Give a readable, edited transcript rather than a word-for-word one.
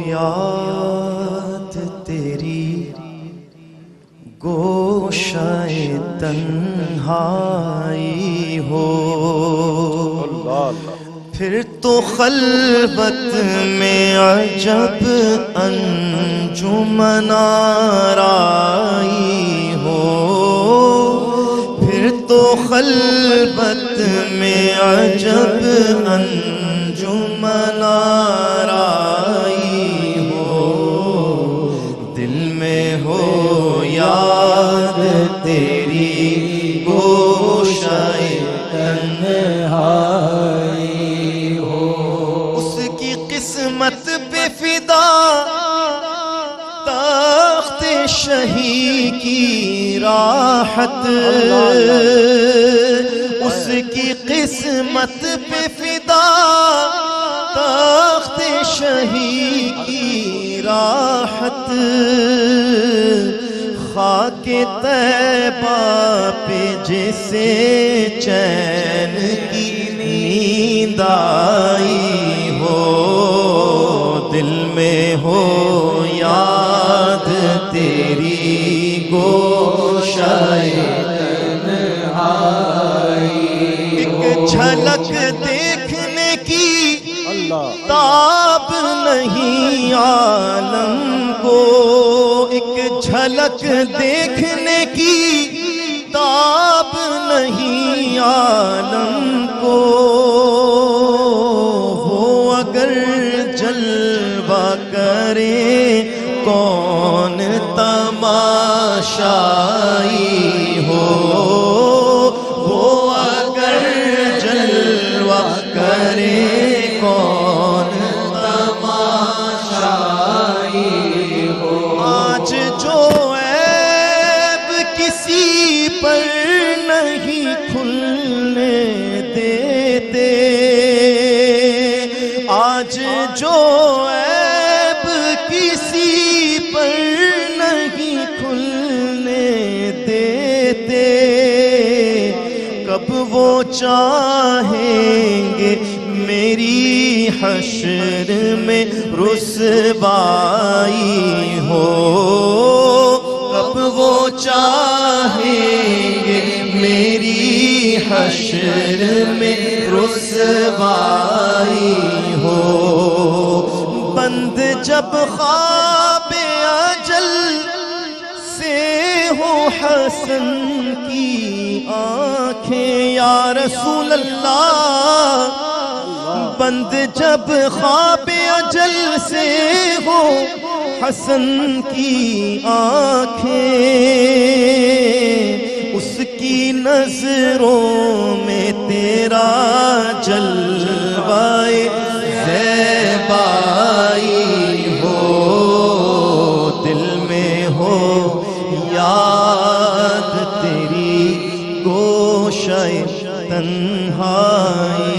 یاد تیری گوشۂ تنہائی ہو، پھر تو خلوت میں عجب انجمن آرائی ہو، پھر تو خلوت میں عجب انجمن آرائی ہو، دل میں ہو یاد تیری گوشۂ تنہائی ہو، اس کی قسمت پہ فدا تخت شہی کی راحت، اس کی قسمت پہ فدا تخت شہی کی راحت، خاک طیبہ پہ جسے چین کی نیند آئی ہو، دل میں ہو یاد تیری گوشۂ تنہائی، ایک جھلک دیکھنے کی تاب نہیں عالم کو، ایک جھلک دیکھنے کی تاب نہیں عالم کو، ہو اگر جلوہ کرے کون تماشائی ہو، ہو اگر جلوہ کرے کون تماشائی ہو، آج جو عیب کسی پر نہیں کھلنے دیتے، آج جو عیب کسی پر نہیں کھلنے دیتے، کب وہ چاہیں گے میری حشر میں رسوائی ہو، کب وہ چاہیں گے میری حشر میں رسوائی ہو، بند جب خواب اجل سے ہو حسن کی آنکھیں یا رسول اللہ، بند جب خواب اجل سے ہو حسن کی آنکھیں، اس کی نظروں میں تیرا جلوہ زیبائی ہو، دل میں ہو یاد تیری گوشۂ تنہائی